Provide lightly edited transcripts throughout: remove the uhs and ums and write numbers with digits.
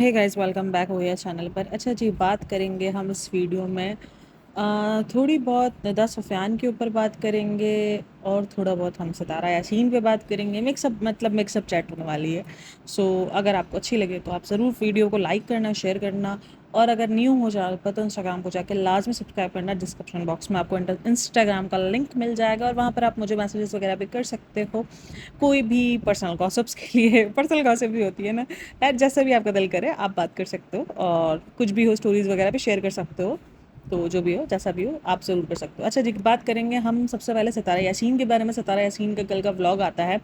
Hey guys, welcome back हो गया channel पर। अच्छा जी, बात करेंगे हम इस वीडियो में थोड़ी बहुत निदा सुफ़ियान के ऊपर बात करेंगे और थोड़ा बहुत हम सितारा यासीन पे बात करेंगे। मिक्सअप चैट होने वाली है। सो अगर आपको अच्छी लगे तो आप ज़रूर वीडियो को लाइक करना, शेयर करना, और अगर न्यू हो जाए तो इंस्टाग्राम को जाकर लाजमी सब्सक्राइब करना। डिस्क्रिप्शन बॉक्स में आपको इंस्टाग्राम का लिंक मिल जाएगा और वहाँ पर आप मुझे मैसेजेस वगैरह भी कर सकते हो, कोई भी पर्सनल गॉसिप्स के लिए। पर्सनल गॉसिप भी होती है ना यार, जैसा भी आपका दिल करे आप बात कर सकते हो, और कुछ भी हो स्टोरीज़ वगैरह भी शेयर कर सकते हो। तो जो भी हो, जैसा भी हो, आप ज़रूर कर सकते हो। अच्छा जी, बात करेंगे हम सबसे पहले सितारा यासीन के बारे में। सितारा यासीन का कल का व्लॉग आता है,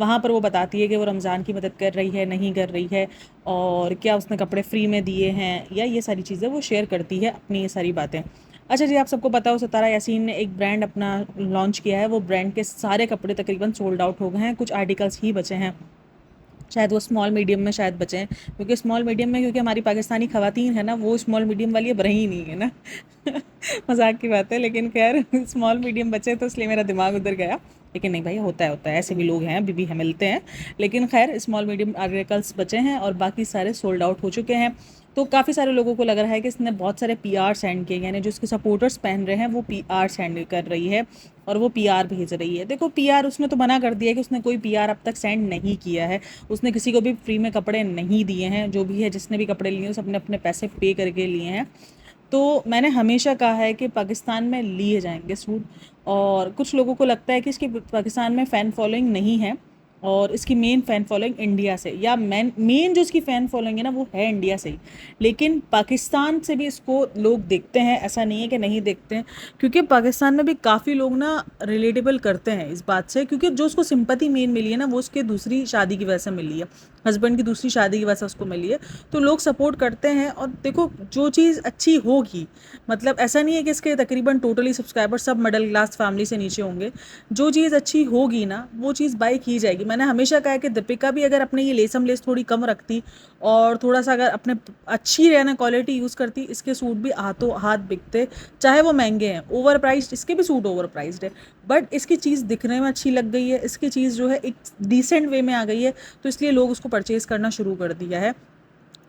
वहाँ पर वो बताती है कि वो रमज़ान की मदद कर रही है, नहीं कर रही है, और क्या उसने कपड़े फ्री में दिए हैं, या ये सारी चीज़ें वो शेयर करती है, अपनी ये सारी बातें। अच्छा जी, आप सबको पता हो सितारा यासीन ने एक ब्रांड अपना लॉन्च किया है। वो ब्रांड के सारे कपड़े तकरीबन सोल्ड आउट हो गए हैं, कुछ आर्टिकल्स ही बचे हैं। शायद वो स्मॉल मीडियम में शायद बचे हैं, क्योंकि स्मॉल मीडियम में, क्योंकि हमारी पाकिस्तानी ख़वातीन है ना, वो स्मॉल मीडियम वाली अब रही नहीं है ना। मजाक की बात है, लेकिन खैर स्मॉल मीडियम बचे तो इसलिए मेरा दिमाग उधर गया। लेकिन नहीं भाई, होता है, ऐसे भी लोग हैं, अभी भी हैं, मिलते हैं। लेकिन खैर स्मॉल मीडियम आर्टिकल्स बचे हैं और बाकी सारे सोल्ड आउट हो चुके हैं। तो काफ़ी सारे लोगों को लग रहा है कि इसने बहुत सारे पीआर सेंड किए, यानी जो इसके सपोर्टर्स पहन रहे हैं वो पीआर सेंड कर रही है और वो पीआर भेज रही है। देखो, पीआर उसने तो मना कर दिया कि उसने कोई पीआर अब तक सेंड नहीं किया है। उसने किसी को भी फ्री में कपड़े नहीं दिए हैं। जो भी है, जिसने भी कपड़े लिए हैं, उसने अपने पैसे पे करके लिए हैं। तो मैंने हमेशा कहा है कि पाकिस्तान में लिए जाएंगे सूट, और कुछ लोगों को लगता है कि इसकी पाकिस्तान में फ़ैन फॉलोइंग नहीं है, और इसकी मेन फ़ैन फॉलोइंग इंडिया से, या मेन जो इसकी फ़ैन फॉलोइंग है ना, वो है इंडिया से ही। लेकिन पाकिस्तान से भी इसको लोग देखते हैं, ऐसा नहीं है कि नहीं देखते हैं, क्योंकि पाकिस्तान में भी काफ़ी लोग ना रिलेटेबल करते हैं इस बात से, क्योंकि जो उसको सिंपैथी मेन मिली है ना, वो उसके दूसरी शादी की वजह से मिली है, हस्बैंड की दूसरी शादी की वजह से उसको मिली है। तो लोग सपोर्ट करते हैं। और देखो, जो चीज़ अच्छी होगी, मतलब ऐसा नहीं है कि इसके तकरीबन टोटली सब्सक्राइबर सब मिडिल क्लास फैमिली से नीचे होंगे। जो चीज़ अच्छी होगी ना, वो चीज़ बाई की जाएगी। मैंने हमेशा कहा है कि दीपिका भी अगर अपने ये लेसम लेस थोड़ी कम रखती और थोड़ा सा अगर अपने अच्छी रहना क्वालिटी यूज़ करती, इसके सूट भी हाथों हाथ बिकते। चाहे वो महंगे हैं, ओवर प्राइस्ड, इसके भी सूट ओवर प्राइस्ड है, बट इसकी चीज़ दिखने में अच्छी लग गई है, इसकी चीज़ जो है एक डिसेंट वे में आ गई है, तो इसलिए लोग उसको परचेज़ करना शुरू कर दिया है।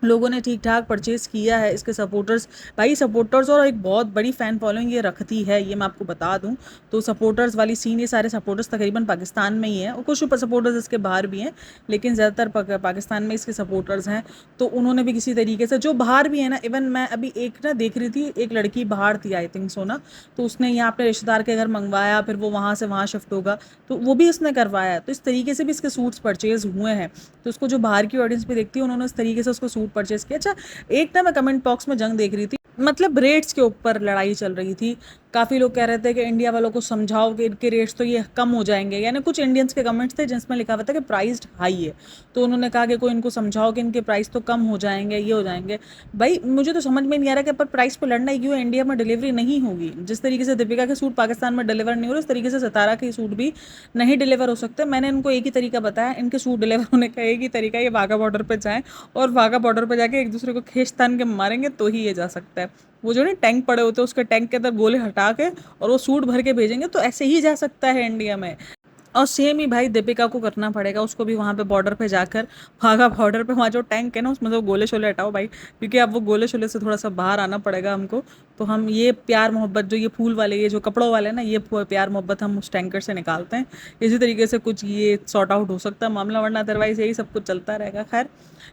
लोगों ने ठीक ठाक परचेज़ किया है। इसके सपोर्टर्स, भाई सपोर्टर्स और एक बहुत बड़ी फ़ैन फॉलोइंग ये रखती है, ये मैं आपको बता दूं। तो सपोर्टर्स वाली सीन, ये सारे सपोर्टर्स तकरीबन पाकिस्तान में ही हैं, और कुछ सपोर्टर्स इसके बाहर भी हैं, लेकिन ज़्यादातर पाकिस्तान में इसके सपोर्टर्स हैं। तो उन्होंने भी किसी तरीके से, जो बाहर भी है ना, इवन मैं अभी एक ना देख रही थी, एक लड़की बाहर थी, आई थिंक सो ना, तो उसने यहाँ अपने रिश्तेदार के घर मंगवाया, फिर वो वहाँ से वहाँ शिफ्ट होगा, तो वो भी उसने करवाया। तो इस तरीके से भी इसके सूट्स परचेज़ हुए हैं। तो उसको जो बाहर की ऑडियंस भी देखती है, उन्होंने इस तरीके से उसको सूट परचेज़ किया। अच्छा, एक ना मैं कमेंट बॉक्स में जंग देख रही थी, मतलब रेट्स के ऊपर लड़ाई चल रही थी। काफ़ी लोग कह रहे थे कि इंडिया वालों को समझाओ कि इनके रेट्स तो ये कम हो जाएंगे, यानी कुछ इंडियंस के कमेंट्स थे जिसमें लिखा हुआ था कि प्राइस हाई है। तो उन्होंने कहा कि कोई इनको समझाओ कि इनके प्राइस तो कम हो जाएंगे, ये हो जाएंगे। भाई मुझे तो समझ में नहीं आ रहा कि पर प्राइस पर लड़ना ही क्यों है। इंडिया में डिलीवरी नहीं होगी। जिस तरीके से दीपिका के सूट पाकिस्तान में डिलीवर नहीं हो रहे, उस तरीके से सितारा के सूट भी नहीं डिलीवर हो सकते। मैंने इनको एक ही तरीका बताया इनके सूट डिलीवर होने का, एक ही तरीका, ये वाघा बॉर्डर पर जाएँ और वाघा बॉर्डर पर जाके एक दूसरे को खींच तान के मारेंगे, तो ही ये जा सकता है। वो जो नहीं टैंक पड़े होते हैं, उसके टैंक के अंदर गोले हटा के और वो सूट भर के भेजेंगे, तो ऐसे ही जा सकता है इंडिया में। और सेम ही भाई दीपिका को करना पड़ेगा, उसको भी वहाँ पे बॉर्डर पे जाकर, वाघा बॉर्डर पे वहाँ जो टैंक है ना, उसमें से वो गोले शोले हटाओ भाई, क्योंकि अब वो गोले शोले से थोड़ा सा बाहर आना पड़ेगा हमको। तो हम ये प्यार मोहब्बत, जो ये फूल वाले, ये जो कपड़ों वाले ना, ये प्यार मोहब्बत हम उस टैंकर से निकालते हैं। इसी तरीके से कुछ ये सॉर्ट आउट हो सकता है मामला, वरना अदरवाइज यही सब कुछ चलता रहेगा। खैर,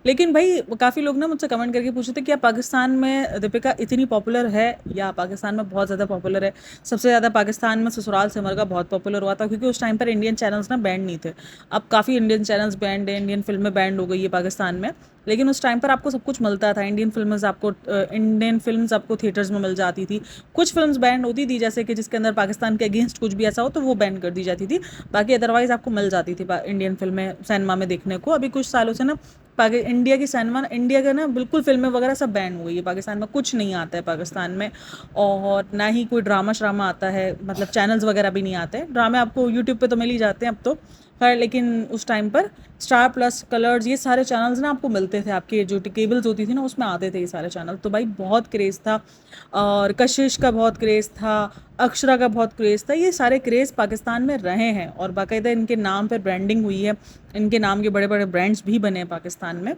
लेकिन भाई काफ़ी लोग ना मुझसे कमेंट करके पूछे थे, क्या पाकिस्तान में दीपिका इतनी पॉपुलर है, या पाकिस्तान में बहुत ज़्यादा पॉपुलर है। सबसे ज़्यादा पाकिस्तान में ससुराल सिमर का बहुत पॉपुलर हुआ था, क्योंकि उस टाइम पर इंडियन चैनल्स ना बैंड नहीं थे। अब काफ़ी इंडियन चैनल्स बैंड है, इंडियन फिल्में बैंड हो गई है पाकिस्तान में। लेकिन उस टाइम पर आपको सब कुछ मिलता था। इंडियन फिल्म्स आपको थिएटर्स में मिल जाती थी। कुछ फिल्म्स बैंड होती थी, जैसे कि जिसके अंदर पाकिस्तान के अगेंस्ट कुछ भी ऐसा हो तो वो बैंड कर दी जाती थी। बाकी अदरवाइज़ आपको मिल जाती थी इंडियन फिल्में सिनेमा में देखने को। अभी कुछ सालों से ना इंडिया की सिनेमा, इंडिया का ना बिल्कुल फिल्में वगैरह सब बैन हो गई है। पाकिस्तान में कुछ नहीं आता है पाकिस्तान में, और ना ही कोई ड्रामा श्रामा आता है, मतलब चैनल्स वगैरह भी नहीं आते। ड्रामे आपको यूट्यूब पे तो मिल ही जाते हैं अब तो। खैर, लेकिन उस टाइम पर स्टार प्लस, कलर्स, ये सारे चैनल्स ना आपको मिलते थे, आपके जो केबल्स होती थी ना, उसमें आते थे ये सारे चैनल। तो भाई बहुत क्रेज़ था, और कशिश का बहुत क्रेज़ था, अक्षरा का बहुत क्रेज़ था। ये सारे क्रेज़ पाकिस्तान में रहे हैं, और बाकायदा इनके नाम पर ब्रांडिंग हुई है, इनके नाम के बड़े बड़े ब्रांड्स भी बने हैं पाकिस्तान में।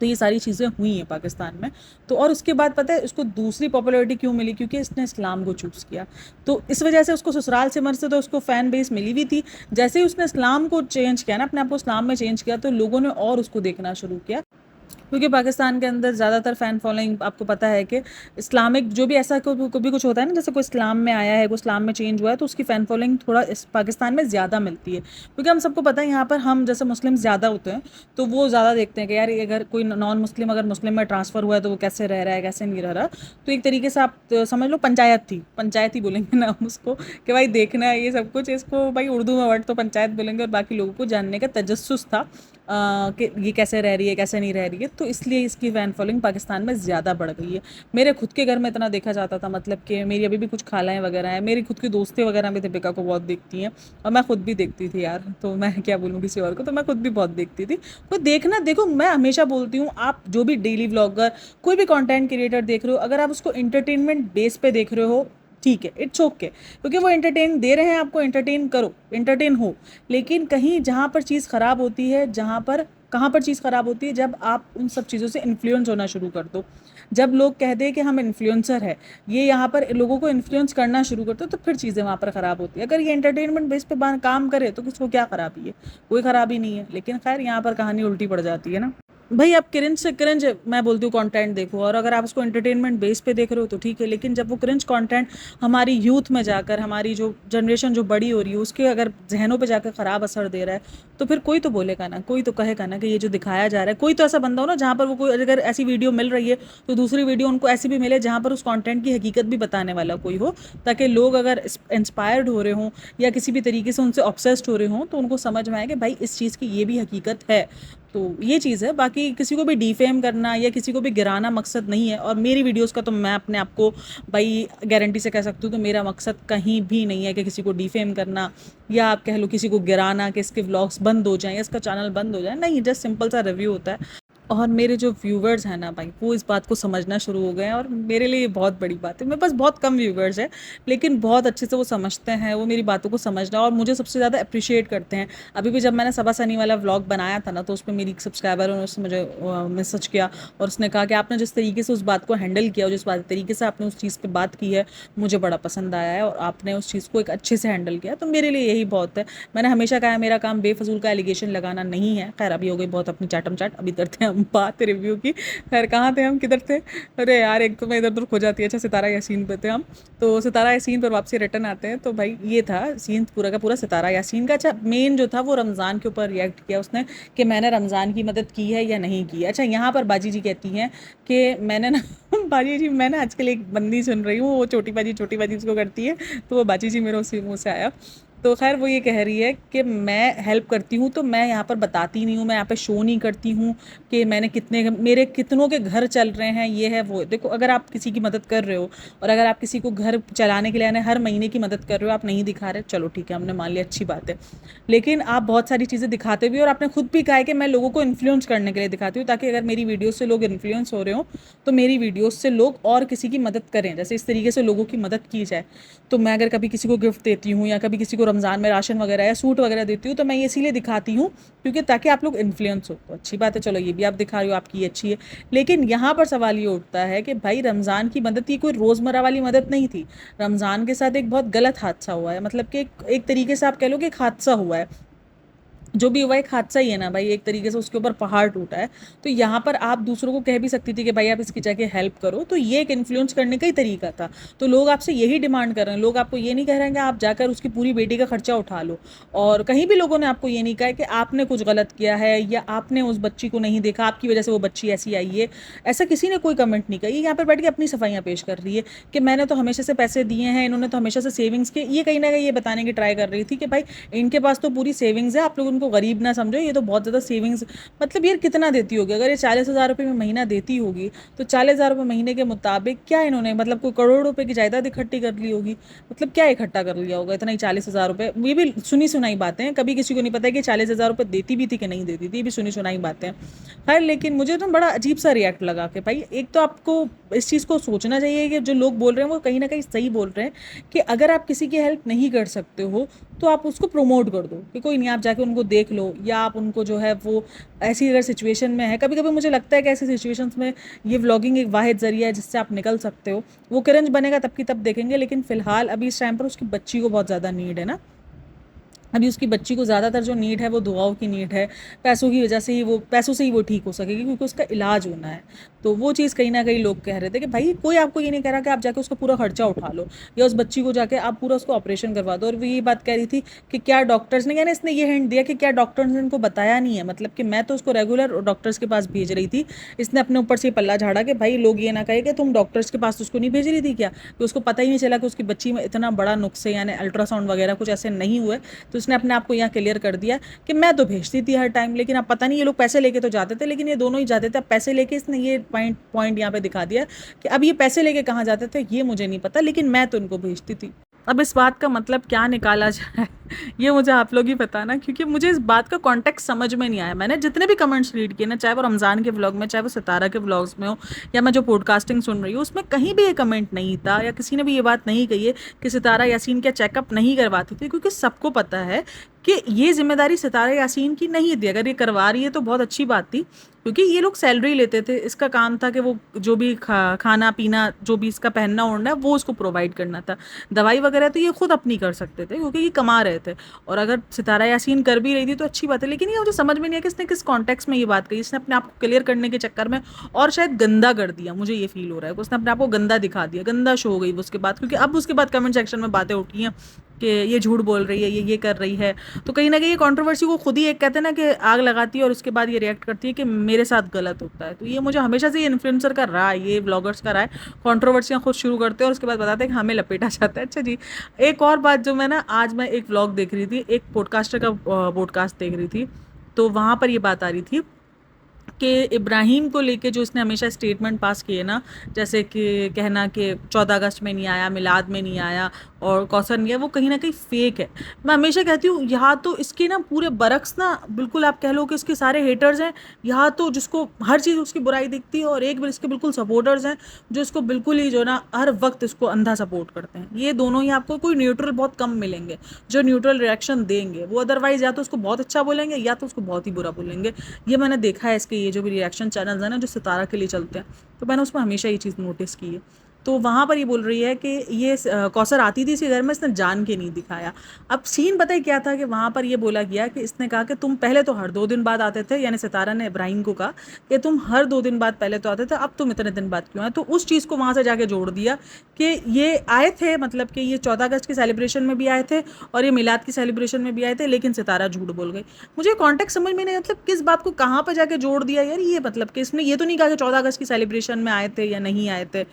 तो ये सारी चीज़ें हुई हैं पाकिस्तान में। तो और उसके बाद पता है उसको दूसरी पॉपुलैरिटी क्यों मिली, क्योंकि इसने इस्लाम को चूज़ किया। तो इस वजह से उसको ससुराल सिमर से तो उसको फ़ैन बेस मिली हुई थी। जैसे ही उसने इस्लाम को चेंज किया ना, अपने आप को इस्लाम में चेंज किया, तो लोगों ने और उसको देखना शुरू किया। क्योंकि पाकिस्तान के अंदर ज़्यादातर फ़ैन फॉलोइंग आपको पता है कि इस्लामिक जो भी ऐसा कभी कुछ होता है ना, जैसे कोई इस्लाम में आया है, कोई इस्लाम में चेंज हुआ है, तो उसकी फ़ैन फॉलोइंग थोड़ा इस पाकिस्तान में ज़्यादा मिलती है। क्योंकि हम सबको पता है यहाँ पर हम जैसे मुस्लिम ज़्यादा होते हैं, तो वो ज़्यादा देखते हैं कि यार ये अगर कोई नॉन मुस्लिम अगर मुस्लिम में ट्रांसफ़र हुआ है तो वो कैसे रह रहा है, कैसे नहीं रह रहा। तो एक तरीके से आप समझ लो पंचायत ही बोलेंगे ना हम उसको, कि भाई देखना है ये सब कुछ, इसको भाई उर्दू में वर्ड तो पंचायत बोलेंगे, और बाकी लोगों को जानने का तजस्सुस था कि ये कैसे रह रही है, कैसे नहीं रह रही है। तो इसलिए इसकी फ़ैन फॉलोइंग पाकिस्तान में ज़्यादा बढ़ गई है। मेरे खुद के घर में इतना देखा जाता था, मतलब कि मेरी अभी भी कुछ खालाएँ वगैरह हैं, मेरी खुद की दोस्तें वगैरह भी दीपिका को बहुत देखती हैं, और मैं खुद भी देखती थी यार, तो मैं क्या बोलूँ किसी और को, तो मैं खुद भी बहुत देखती थी। कोई देखना, देखो मैं हमेशा बोलती हूँ, आप जो भी डेली व्लॉगर कोई भी कंटेंट क्रिएटर देख रहे हो, अगर आप उसको एंटरटेनमेंट बेस पे देख रहे हो, ठीक है, इट्स ओके, क्योंकि वो एंटरटेन दे रहे हैं आपको, एंटरटेन करो, एंटरटेन हो। लेकिन कहीं जहाँ पर चीज़ ख़राब होती है, जहाँ पर कहाँ पर चीज़ ख़राब होती है, जब आप उन सब चीज़ों से इन्फ्लुएंस होना शुरू कर दो। जब लोग कह दें कि हम इन्फ्लुएंसर है, ये यहाँ पर लोगों को इन्फ्लुएंस करना शुरू करते हो, तो फिर चीज़ें वहाँ पर ख़राब होती है। अगर ये एंटरटेनमेंट बेस पे काम करे तो किसको क्या ख़राबी है, कोई ख़राबी नहीं है। लेकिन खैर यहाँ पर कहानी उल्टी पड़ जाती है ना। भाई आप क्रिंज से क्रिंज मैं बोलती हूँ कंटेंट देखो, और अगर आप उसको एंटरटेनमेंट बेस पे देख रहे हो तो ठीक है, लेकिन जब वो क्रिंज कंटेंट हमारी यूथ में जाकर, हमारी जो जनरेशन जो बड़ी हो रही है उसके अगर जहनों पे जाकर ख़राब असर दे रहा है, तो फिर कोई तो बोलेगा ना, कोई तो कहेगा ना कि ये जो दिखाया जा रहा है। कोई तो ऐसा बंदा हो ना जहाँ पर वो कोई अगर ऐसी वीडियो मिल रही है, तो दूसरी वीडियो उनको ऐसी भी मिले जहाँ पर उस कॉन्टेंट की हकीकत भी बताने वाला कोई हो, ताकि लोग अगर इंस्पायर्ड हो रहे हों या किसी भी तरीके से उनसे ऑब्सेस्ड हो रहे हों, तो उनको समझ में आए कि भाई इस चीज़ की ये भी हकीकत है। तो ये चीज़ है, बाकी किसी को भी डिफेम करना या किसी को भी गिराना मकसद नहीं है। और मेरी वीडियोस का तो मैं अपने आप को भाई गारंटी से कह सकती हूँ कि मेरा मकसद कहीं भी नहीं है कि किसी को डिफेम करना, या आप कह लो किसी को गिराना, कि इसके व्लॉग्स बंद हो जाएं या इसका चैनल बंद हो जाए। नहीं, जस्ट सिंपल सा रिव्यू होता है। और मेरे जो व्यूवर्स हैं ना भाई, वो इस बात को समझना शुरू हो गए हैं, और मेरे लिए ये बहुत बड़ी बात है। मेरे पास बहुत कम व्यूवर्स हैं, लेकिन बहुत अच्छे से वो समझते हैं, वो मेरी बातों को समझना, और मुझे सबसे ज़्यादा अप्रिशिएट करते हैं। अभी भी जब मैंने सबा सनी वाला व्लॉग बनाया था ना, तो उसमें मेरी एक सब्सक्राइबर ने उसने मुझे मैसेज किया, और उसने कहा कि आपने जिस तरीके से उस बात को हैंडल किया, और जिस तरीके से आपने उस चीज़ पर बात की है, मुझे बड़ा पसंद आया है, और आपने उस चीज़ को एक अच्छे से हैंडल किया। तो मेरे लिए यही बहुत है। मैंने हमेशा कहा है मेरा काम बेफजूल का एलिगेशन लगाना नहीं है। खैर अभी हो गई बहुत अपनी चाटम चाट, अभी करते हैं हम बात रिव्यू की। खैर कहाँ थे हम, किधर थे? अरे यार, एक तो मैं इधर उधर खो जाती है। अच्छा, सितारा यासीन पे थे हम। तो सितारा यासीन पर वापसी रिटर्न आते हैं। तो भाई ये था सीन पूरा का पूरा सितारा यासीन का। अच्छा, मेन जो था वो रमज़ान के ऊपर रिएक्ट किया उसने, कि मैंने रमज़ान की मदद की है या नहीं की है। अच्छा, यहाँ पर बाजी जी कहती हैं कि मैंने ना बाजी जी, मैं ना आजकल एक बंदी सुन रही हूँ, वो छोटी बाजी उसको करती है, तो वो बाजी जी मेरे उसी मुँह से आया। तो खैर वो ये कह रही है कि मैं हेल्प करती हूँ, तो मैं यहाँ पर बताती नहीं हूँ, मैं यहाँ पे शो नहीं करती हूँ कि मैंने मेरे कितनों के घर चल रहे हैं, ये है वो। देखो, अगर आप किसी की मदद कर रहे हो, और अगर आप किसी को घर चलाने के लिए यानी हर महीने की मदद कर रहे हो, आप नहीं दिखा रहे, चलो ठीक है, हमने मान लिया, अच्छी बात है। लेकिन आप बहुत सारी चीज़ें दिखाते भी हो, और आपने खुद भी कहा है कि मैं लोगों को इन्फ्लुएंस करने के लिए दिखाती हूँ, ताकि अगर मेरी वीडियो से लोग इन्फ्लुएंस हो रहे हो, तो मेरी वीडियोस से लोग और किसी की मदद करें, जैसे इस तरीके से लोगों की मदद की जाए। तो मैं अगर कभी किसी को गिफ्ट देती हूँ, या कभी किसी को रमज़ान में राशन वगैरह या सूट वगैरह देती हूँ, तो मैं ये इसीलिए दिखाती हूँ क्योंकि ताकि आप लोग इन्फ्लुएंस हो। तो अच्छी बात है, चलो ये भी आप दिखा रही हो, आपकी ये अच्छी है। लेकिन यहाँ पर सवाल ये उठता है कि भाई रमज़ान की मदद ये कोई रोज़मर्रा वाली मदद नहीं थी। रमज़ान के साथ एक बहुत गलत हादसा हुआ है, मतलब कि एक तरीके से आप कह लो कि एक हादसा हुआ है। जो भी हुआ एक हादसा ही है ना भाई, एक तरीके से उसके ऊपर पहाड़ टूटा है। तो यहाँ पर आप दूसरों को कह भी सकती थी कि भाई आप इसकी जगह हेल्प करो, तो ये एक इन्फ्लुएंस करने का ही तरीका था। तो लोग आपसे यही डिमांड कर रहे हैं, लोग आपको ये नहीं कह रहे हैं कि आप जाकर उसकी पूरी बेटी का खर्चा उठा लो। और कहीं भी लोगों ने आपको ये नहीं कहा है कि आपने कुछ गलत किया है, या आपने उस बच्ची को नहीं देखा, आपकी वजह से वो बच्ची ऐसी आई है। ऐसा किसी ने कोई कमेंट नहीं किया। ये यहाँ पर बैठ के अपनी सफाइयाँ पेश कर रही है कि मैंने तो हमेशा से पैसे दिए हैं, इन्होंने तो हमेशा से सेविंग्स के, ये कहीं ना कहीं ये बताने की ट्राई कर रही थी कि भाई इनके पास तो पूरी सेविंग्स है, आप लोग उनको गरीब ना समझो, ये तो बहुत ज़्यादा सेविंग्स। मतलब यार कितना देती होगी, अगर ये 40,000 रुपये में महीना देती होगी, तो 40,000 रुपये महीने के मुताबिक क्या इन्होंने मतलब कोई करोड़ रुपए की जायदाद इकट्ठी कर ली होगी। मतलब क्या इकट्ठा कर लिया होगा इतना ही 40,000 रुपये। ये भी सुनी सुनाई बातें हैं, कभी किसी को नहीं पता है कि 40,000 रुपये देती भी थी कि नहीं देती थी, ये भी सुनी सुनाई बातें हैं। खैर, लेकिन मुझे ना बड़ा अजीब सा रिएक्ट लगा कि भाई एक तो आपको इस चीज़ को सोचना चाहिए कि जो लोग बोल रहे हैं वो कहीं ना कहीं सही बोल रहे हैं, कि अगर आप किसी की हेल्प नहीं कर सकते हो, तो आप उसको प्रमोट कर दो कि कोई नहीं, आप जाके उनको देख लो, या आप उनको जो है वो ऐसी अगर सिचुएशन में है, कभी कभी मुझे लगता है कि ऐसी सिचुएशंस में ये व्लॉगिंग एक वाहिद ज़रिया है जिससे आप निकल सकते हो। वो क्रंच बनेगा तब की तब देखेंगे, लेकिन फ़िलहाल अभी इस टाइम पर उसकी बच्ची को बहुत ज़्यादा नीड है ना। अभी उसकी बच्ची को ज़्यादातर जो नीड है वो दुआओं की नीड है, पैसों की वजह से ही वो, पैसों से ही वो ठीक हो सकेगी, क्योंकि उसका इलाज होना है। तो वो चीज़ कहीं ना कहीं लोग कह रहे थे कि भाई कोई आपको ये नहीं कह रहा कि आप जाके उसका पूरा खर्चा उठा लो, या उस बच्ची को जाके आप पूरा उसको ऑपरेशन करवा दो। और वो ये बात कह रही थी कि क्या डॉक्टर्स ने, यानी इसने ये हिंट दिया कि क्या डॉक्टर्स ने इनको बताया नहीं है, मतलब कि मैं तो उसको रेगुलर डॉक्टर्स के पास भेज रही थी, इसने अपने ऊपर से पल्ला झाड़ा कि भाई लोग ये ना कहे कि तुम डॉक्टर्स के पास उसको नहीं भेज रही थी क्या, कि उसको पता ही नहीं चला कि उसकी बच्ची में इतना बड़ा नुक्स है, यानी अल्ट्रासाउंड वगैरह कुछ ऐसे नहीं हुए। तो उसने अपने आप को यहाँ क्लियर कर दिया कि मैं तो भेजती थी हर टाइम, लेकिन अब पता नहीं ये लोग पैसे लेके तो जाते थे, लेकिन ये दोनों ही जाते थे। अब पैसे लेके इसने ये पॉइंट यहाँ पे दिखा दिया कि अब ये पैसे लेके कहाँ जाते थे ये मुझे नहीं पता, लेकिन मैं तो इनको भेजती थी। अब इस बात का मतलब क्या निकाला जाए ये मुझे आप लोग ही बताना, क्योंकि मुझे इस बात का कॉन्टेक्स्ट समझ में नहीं आया। मैंने जितने भी कमेंट्स रीड किए ना, चाहे वो रमज़ान के व्लॉग में, चाहे वो सितारा के व्लॉग्स में हो, या मैं जो पॉडकास्टिंग सुन रही हूँ, उसमें कहीं भी ये कमेंट नहीं था, या किसी ने भी ये बात नहीं कही है कि सितारा यासीन का चेकअप नहीं करवाती थी, क्योंकि सबको पता है कि ये जिम्मेदारी सितारा यासीन की नहीं थी। अगर ये करवा रही है तो बहुत अच्छी बात थी, क्योंकि ये लोग सैलरी लेते थे, इसका काम था कि वो जो भी खाना पीना, जो भी इसका पहनना ओढ़ना है, वो उसको प्रोवाइड करना था। दवाई वगैरह तो ये खुद अपनी कर सकते थे, क्योंकि ये कमा रहे थे। और अगर सितारा यासीन कर भी रही थी तो अच्छी बात है, लेकिन ये मुझे समझ में नहीं है कि इसने किस कॉन्टेक्स्ट में ये बात कही। इसने अपने आप को क्लियर करने के चक्कर में और शायद गंदा कर दिया, मुझे ये फील हो रहा है कि उसने अपने आप को गंदा दिखा दिया, गंदा शो हो गई उसके बाद, क्योंकि अब उसके बाद कमेंट सेक्शन में बातें उठी हैं कि ये झूठ बोल रही है, ये कर रही है। तो कहीं ना कहीं ये कंट्रोवर्सी को खुद ही एक कहते हैं ना कि आग लगाती है, और उसके बाद ये रिएक्ट करती है कि मेरे साथ गलत होता है। तो ये मुझे हमेशा से ये इन्फ्लुएंसर का रहा है, ये ब्लॉगर्स का रहा है, कंट्रोवर्सियाँ खुद शुरू करते हैं और उसके बाद बताते हैं कि हमें लपेटा जाता है। अच्छा जी, एक और बात, जो मैं ना आज मैं एक व्लॉग देख रही थी, एक पॉडकास्टर का पॉडकास्ट देख रही थी, तो वहाँ पर ये बात आ रही थी कि इब्राहिम को लेके जो इसने हमेशा स्टेटमेंट पास किए ना, जैसे कि कहना कि 14 अगस्त में नहीं आया, मिलाद में नहीं आया और कौसर नहीं है, वो कहीं ना कहीं फेक है। मैं हमेशा कहती हूँ, यहाँ तो इसके ना पूरे बरक्स ना, बिल्कुल आप कह लो कि इसके सारे हेटर्स हैं। यहाँ तो जिसको हर चीज़ उसकी बुराई दिखती है, और एक बार इसके बिल्कुल सपोर्टर्स हैं जो इसको बिल्कुल ही जो ना हर वक्त इसको अंधा सपोर्ट करते हैं। ये दोनों ही आपको कोई न्यूट्रल बहुत कम मिलेंगे जो न्यूट्रल रिएक्शन देंगे। वो अदरवाइज या तो उसको बहुत अच्छा बोलेंगे या तो उसको बहुत ही बुरा बोलेंगे। ये मैंने देखा है इसके ये जो भी रिएक्शन चैनल्स हैं ना जो सितारा के लिए चलते हैं, तो मैंने उसमें हमेशा ये चीज़ नोटिस की है। तो वहाँ पर ये बोल रही है कि ये कौसर आती थी इसके घर में, इसने जान के नहीं दिखाया। अब सीन पता है क्या था कि वहाँ पर ये बोला गया कि इसने कहा कि तुम पहले तो हर 2 दिन बाद आते थे, यानी सितारा ने इब्राहिम को कहा कि तुम हर 2 दिन बाद पहले तो आते थे, अब तुम इतने दिन बाद क्यों आए। तो उस चीज़ को वहाँ से जाके जोड़ दिया कि ये आए थे, मतलब कि ये 14 अगस्त के सेलिब्रेशन में भी आए थे और ये मिलाद की सेलिब्रेशन में भी आए थे, लेकिन सितारा झूठ बोल गई। मुझे कॉन्टेक्ट समझ में नहीं, मतलब किस बात को कहाँ पर जाके जोड़ दिया यार ये, मतलब कि इसने ये तो नहीं कहा कि 14 अगस्त की सेलिब्रेशन में आए थे या नहीं आए थे।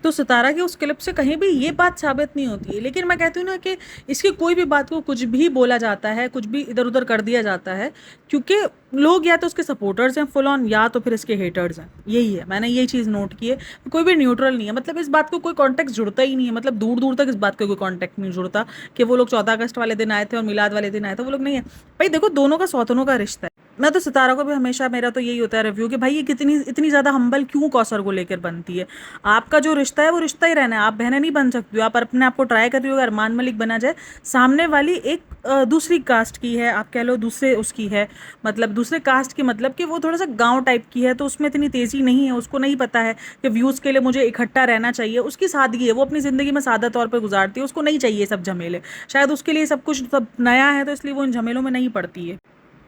तो सितारा की उस क्लिप से कहीं भी ये बात साबित नहीं होती है। लेकिन मैं कहती हूँ ना कि इसकी कोई भी बात को कुछ भी बोला जाता है, कुछ भी इधर उधर कर दिया जाता है, क्योंकि लोग या तो उसके सपोर्टर्स हैं फुल ऑन, या तो फिर इसके हेटर्स हैं। यही है, मैंने ये चीज़ नोट की है। कोई भी न्यूट्रल नहीं है, मतलब इस बात को कोई कॉन्टेक्स्ट जुड़ता ही नहीं है, मतलब दूर दूर तक इस बात का कोई कॉन्टेक्ट नहीं जुड़ता कि वो लोग 14 अगस्त वाले दिन आए थे और मिलाद वाले दिन आए थे, वो लोग नहीं है। भाई देखो, दोनों का सौतनों का रिश्ता है। मैं तो सितारा को भी हमेशा, मेरा तो यही होता है रिव्यू कि भाई ये कितनी इतनी ज़्यादा हम्बल क्यों कौसर को लेकर बनती है। आपका जो रिश्ता है वो रिश्ता ही रहना है, आप बहनें नहीं बन सकती हो। आप अपने आप को ट्राई कर रही हो, अगर अरमान मलिक बना जाए, सामने वाली एक दूसरी कास्ट की है, आप कह लो दूसरे उसकी है, मतलब दूसरे कास्ट की, मतलब कि वो थोड़ा सा गांव टाइप की है, तो उसमें इतनी तेज़ी नहीं है। उसको नहीं पता है कि व्यूज़ के लिए मुझे इकट्ठा रहना चाहिए। उसकी सादगी है, वो अपनी ज़िंदगी में सादा तौर पर गुजारती है, उसको नहीं चाहिए सब झमेले। शायद उसके लिए सब कुछ सब नया है, तो इसलिए वो इन झमेलों में नहीं पड़ती है।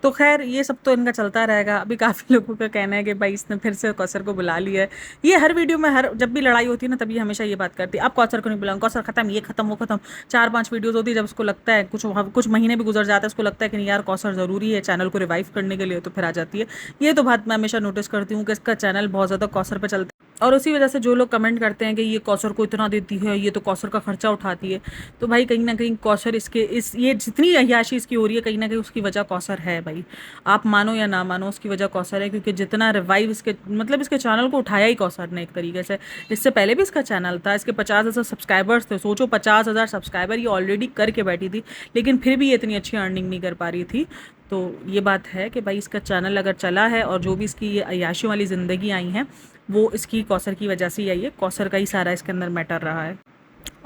तो खैर ये सब तो इनका चलता रहेगा। अभी काफ़ी लोगों का कहना है कि भाई इसने फिर से कौसर को बुला लिया है। ये हर वीडियो में, हर जब भी लड़ाई होती है ना, तभी हमेशा ये बात करती है, अब कौसर को नहीं बुलाऊंगा, कौसर खत्म, ये खत्म, वो खत्म। 4-5 वीडियोज़ होती है, जब उसको लगता है, कुछ महीने भी गुजर जाता है, उसको लगता है कि नहीं यार कौसर ज़रूरी है चैनल को रिवाइव करने के लिए, तो फिर आ जाती है। ये तो बात मैं हमेशा नोटिस करती हूँ कि इसका चैनल बहुत ज़्यादा कौसर पर चलता है, और उसी वजह से जो लोग कमेंट करते हैं कि ये कौसर को इतना देती है, ये तो कौसर का खर्चा उठाती है, तो भाई कहीं ना कहीं कौसर इसके ये जितनी अय्याशी इसकी हो रही है, कहीं ना कहीं उसकी वजह कौसर है भाई। आप मानो या ना मानो, उसकी वजह कौसर है, क्योंकि जितना रिवाइव इसके, मतलब इसके चैनल को उठाया ही कौसर ने एक तरीके से। इससे पहले भी इसका चैनल था, इसके 50,000 सब्सक्राइबर्स थे। सोचो 50,000 सब्सक्राइबर ये ऑलरेडी करके बैठी थी, लेकिन फिर भी ये इतनी अच्छी अर्निंग नहीं कर पा रही थी। तो ये बात है कि भाई इसका चैनल अगर चला है, और जो भी इसकी ये अय्याशी वाली ज़िंदगी आई हैं, वो इसकी कौसर की वजह से ही आई है। कौसर का ही सारा इसके अंदर मैटर रहा है।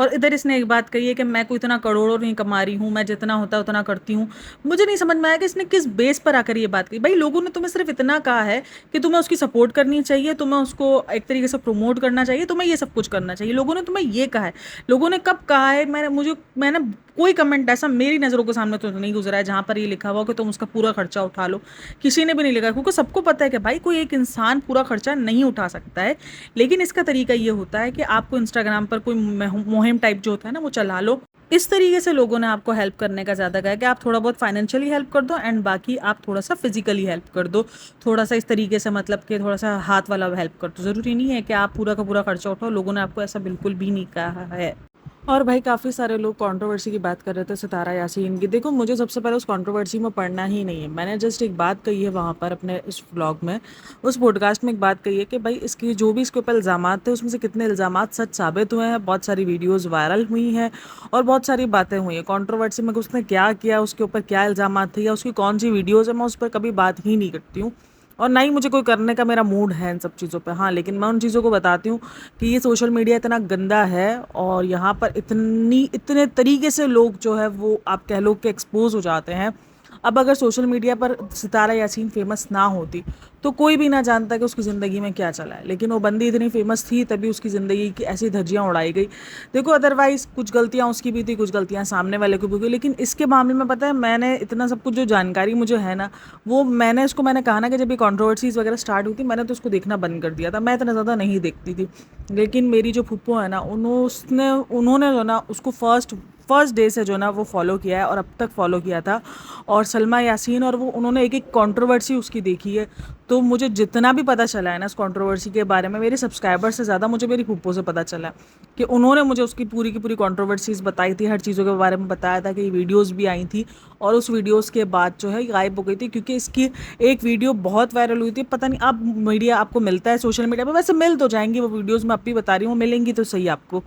और इधर इसने एक बात कही है कि मैं कोई इतना करोड़ों नहीं कमा रही हूँ, मैं जितना होता है उतना करती हूँ। मुझे नहीं समझ में आया कि इसने किस बेस पर आकर ये बात कही। भाई लोगों ने तुम्हें सिर्फ इतना कहा है कि तुम्हें उसकी सपोर्ट करनी चाहिए, तुम्हें उसको एक तरीके से प्रमोट करना चाहिए, तुम्हें ये सब कुछ करना चाहिए। लोगों ने तुम्हें ये कहा है। लोगों ने कब कहा है? मैंने कोई कमेंट ऐसा मेरी नज़रों के सामने तो नहीं गुजरा है जहाँ पर ये लिखा हुआ कि तुम उसका पूरा खर्चा उठा लो। किसी ने भी नहीं लिखा, क्योंकि सबको पता है कि भाई कोई एक इंसान पूरा खर्चा नहीं उठा सकता है। लेकिन इसका तरीका ये होता है कि आपको इंस्टाग्राम पर कोई मुहिम टाइप जो होता है ना वो चला लो। इस तरीके से लोगों ने आपको हेल्प करने का ज़्यादा कहा है कि आप थोड़ा बहुत फाइनेंशियली हेल्प कर दो एंड बाकी आप थोड़ा सा फिजिकली हेल्प कर दो। थोड़ा सा इस तरीके से, मतलब कि थोड़ा सा हाथ वाला हेल्प कर दो। ज़रूरी नहीं है कि आप पूरा का पूरा खर्चा उठाओ। लोगों ने आपको ऐसा बिल्कुल भी नहीं कहा है। और भाई काफ़ी सारे लोग कंट्रोवर्सी की बात कर रहे थे सितारा यासीन की। देखो मुझे सबसे पहले उस कंट्रोवर्सी में पढ़ना ही नहीं है। मैंने जस्ट एक बात कही है वहाँ पर अपने इस व्लॉग में, उस पॉडकास्ट में एक बात कही है कि भाई इसकी जो भी इसके ऊपर इल्ज़ामात थे उसमें से कितने इल्ज़ामात सच साबित हुए हैं। बहुत सारी वीडियोज़ वायरल हुई हैं और बहुत सारी बातें हुई हैं। कंट्रोवर्सी में उसने क्या किया, उसके ऊपर क्या इल्ज़ामात थे या उसकी कौन सी वीडियोज़ है, मैं उस पर कभी बात ही नहीं करती हूँ और ना ही मुझे कोई करने का मेरा मूड है इन सब चीज़ों पे। हाँ, लेकिन मैं उन चीज़ों को बताती हूँ कि ये सोशल मीडिया इतना गंदा है और यहाँ पर इतने तरीके से लोग जो है वो आप कह लो कि एक्सपोज हो जाते हैं। अब अगर सोशल मीडिया पर सितारा यासीन फेमस ना होती तो कोई भी ना जानता कि उसकी ज़िंदगी में क्या चला है, लेकिन वो बंदी इतनी फेमस थी तभी उसकी ज़िंदगी की ऐसी धज्जियाँ उड़ाई गई। देखो अदरवाइज़ कुछ गलतियाँ उसकी भी थी, कुछ गलतियाँ सामने वाले की भी हुई, लेकिन इसके मामले में पता है मैंने इतना सब कुछ जो जानकारी मुझे है ना, वो मैंने कहा ना कि जब ये कंट्रोवर्सीज़ वगैरह स्टार्ट हुई थी मैंने तो उसको देखना बंद कर दिया था। मैं इतना ज़्यादा नहीं देखती थी, लेकिन मेरी जो फूफो है ना उन्होंने जो ना उसको फर्स्ट डे से जो ना वो फॉलो किया है और अब तक फॉलो किया था। और सलमा यासीन और वो उन्होंने एक एक कंट्रोवर्सी उसकी देखी है। तो मुझे जितना भी पता चला है ना इस कंट्रोवर्सी के बारे में, मेरे सब्सक्राइबर से ज़्यादा मुझे मेरी फूफो से पता चला कि उन्होंने मुझे उसकी पूरी की पूरी कंट्रोवर्सीज़ बताई थी, हर चीज़ों के बारे में बताया था कि ये वीडियोज़ भी आई थी और उस वीडियोज़ के बाद जो है गायब हो गई थी, क्योंकि इसकी एक वीडियो बहुत वायरल हुई थी। पता नहीं अब मीडिया आपको मिलता है सोशल मीडिया पर, वैसे मिल तो जाएंगी वो वीडियोज़, मैं अब भी बता रही हूँ, मिलेंगी तो सही आपको,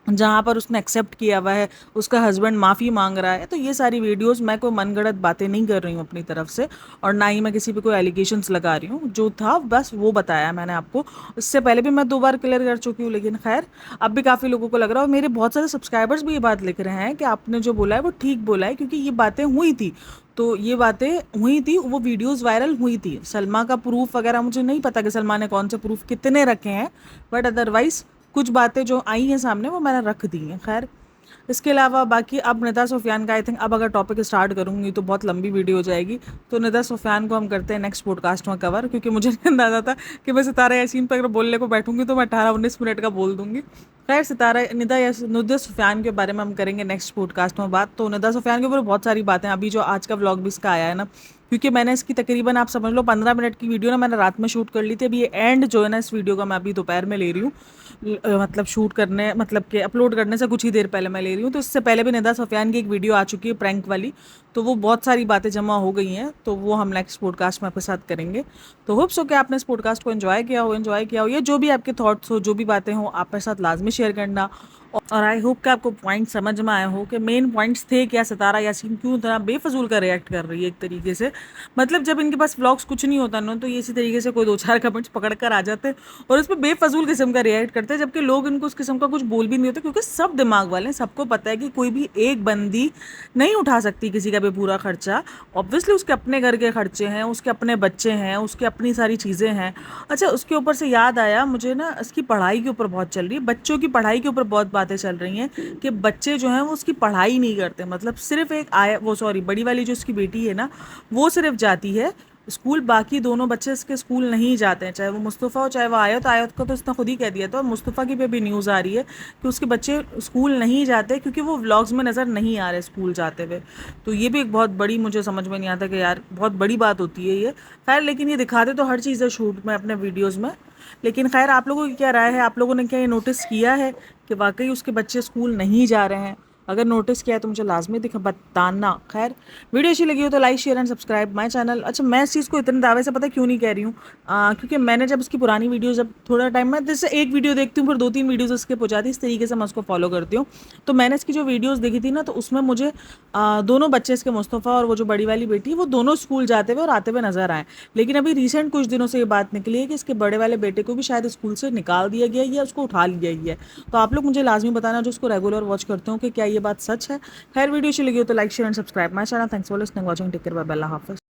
जहाँ पर उसने एक्सेप्ट किया हुआ है, उसका हस्बैंड माफ़ी मांग रहा है। तो ये सारी वीडियोस, मैं कोई मनगढ़ंत बातें नहीं कर रही हूँ अपनी तरफ से और ना ही मैं किसी पे कोई एलिगेशंस लगा रही हूँ। जो था बस वो बताया मैंने आपको। इससे पहले भी मैं 2 बार क्लियर कर चुकी हूँ, लेकिन खैर अब भी काफ़ी लोगों को लग रहा है और मेरे बहुत सारे सब्सक्राइबर्स भी ये बात लिख रहे हैं कि आपने जो बोला है वो ठीक बोला है, क्योंकि ये बातें हुई थी। तो ये बातें हुई थी, वो वीडियोस वायरल हुई थी। सलमा का प्रूफ वगैरह मुझे नहीं पता कि सलमा ने कौन से प्रूफ कितने रखे हैं, बट अदरवाइज़ कुछ बातें जो आई हैं सामने वो मैंने रख दी हैं। खैर इसके अलावा बाकी अब निदा सुफियान का आई थिंक अब अगर टॉपिक स्टार्ट करूँगी तो बहुत लंबी वीडियो हो जाएगी। तो निदा सुफियान को हम करते हैं नेक्स्ट पॉडकास्ट में कवर, क्योंकि मुझे अंदाजा था कि मैं सितारा यासीन पर अगर बोलने को बैठूंगी तो मैं 18-19 मिनट का बोल दूंगी। खैर निदा सुफियान के बारे में हम करेंगे नेक्स्ट पॉडकास्ट में बात। तो निदा सुफियान के ऊपर बहुत सारी बातें, अभी जो आज का व्लॉग भी इसका आया है ना, क्योंकि मैंने इसकी तकरीबन आप समझ लो 15 मिनट की वीडियो ना मैंने रात में शूट कर ली थी। अभी ये एंड जो है ना इस वीडियो का मैं अभी दोपहर में ले रही हूँ, मतलब शूट करने, मतलब कि अपलोड करने से कुछ ही देर पहले मैं ले रही हूँ। तो इससे पहले भी निदा सुफियान की एक वीडियो आ चुकी है प्रैंक वाली, तो वो बहुत सारी बातें जमा हो गई हैं, तो वो हम नेक्स्ट पॉडकास्ट में आपके साथ करेंगे। तो होप्स हो कि आपने इस पॉडकास्ट को एंजॉय किया हो, या जो भी आपके थॉट्स हो, जो भी बातें हो, आप मेरे साथ लाजमी शेयर करना। और आई होप कि आपको पॉइंट समझ में आए हो कि मेन पॉइंट्स थे क्या, सितारा यासीन क्यों इतना बेफजूल का रिएक्ट कर रही है एक तरीके से। मतलब जब इनके पास व्लॉग्स कुछ नहीं होता ना, तो ये इसी तरीके से कोई 2-4 कमेंट्स पकड़ कर आ जाते हैं और उस पर बेफजूल किस्म का रिएक्ट करते हैं, जबकि लोग इनको उस किस्म का कुछ बोल भी नहीं होते, क्योंकि सब दिमाग वाले हैं। सबको पता है कि कोई भी एक बंदी नहीं उठा सकती किसी का भी पूरा खर्चा। ऑब्वियसली उसके अपने घर के खर्चे हैं, उसके अपने बच्चे हैं, उसकी अपनी सारी चीज़ें हैं। अच्छा, उसके ऊपर से याद आया मुझे ना, इसकी पढ़ाई के ऊपर बहुत चल रही है, बच्चों की पढ़ाई के ऊपर बहुत बातें चल रही हैं कि बच्चे जो हैं वो उसकी पढ़ाई नहीं करते। मतलब सिर्फ एक बड़ी वाली जो उसकी बेटी है ना, वो सिर्फ जाती है स्कूल, बाकी दोनों बच्चे इसके स्कूल नहीं जाते हैं, चाहे वो मुस्तफ़ा हो चाहे वो आयत। आयत को तो इसने खुद ही कह दिया था, और मुस्तफ़ा की पे भी न्यूज़ आ रही है कि उसके बच्चे स्कूल नहीं जाते क्योंकि वो व्लॉग्स में नज़र नहीं आ रहे स्कूल जाते हुए। तो ये भी एक बहुत बड़ी, मुझे समझ में नहीं आता कि यार बहुत बड़ी बात होती है ये। खैर लेकिन ये दिखाते तो हर चीज़ है शूट में अपने वीडियोज़ में। लेकिन खैर आप लोगों की क्या राय है, आप लोगों ने क्या ये नोटिस किया है कि वाकई उसके बच्चे स्कूल नहीं जा रहे हैं? अगर नोटिस किया है तो मुझे लाजमी दिखा बताना। खैर, वीडियो अच्छी लगी हो तो like share and subscribe my channel. अच्छा, मैं इस चीज़ को इतने दावे से पता क्यों नहीं कह रही हूँ, क्योंकि मैंने जब इसकी पुरानी वीडियो, जब थोड़ा टाइम मैं जैसे एक वीडियो देखती हूँ फिर 2-3 वीडियोज़ उसके हो जाती है, इस तरीके से मैं उसको फॉलो करती हूँ। तो मैंने इसकी जो वीडियोज़ देखी थी ना, तो उसमें मुझे दोनों बच्चे इसके, मुस्तफ़ा और वो जो बड़ी वाली बेटी है, वो दोनों स्कूल जाते हुए और आते हुए नजर आए। लेकिन अभी रिसेंट कुछ दिनों से ये बात निकली है कि इसके बड़े वाले बेटे को भी शायद स्कूल से निकाल दिया गया है या उसको उठा लिया गया है। तो आप लोग मुझे लाजमी बताना जो उसको रेगुलर वॉच करते हो कि क्या ये बात सच है। खैर, वीडियो अच्छी लगी हो तो like share and subscribe my channel. Thanks for listening, watching, take care, bye bye, अल्लाह हाफ़िज़।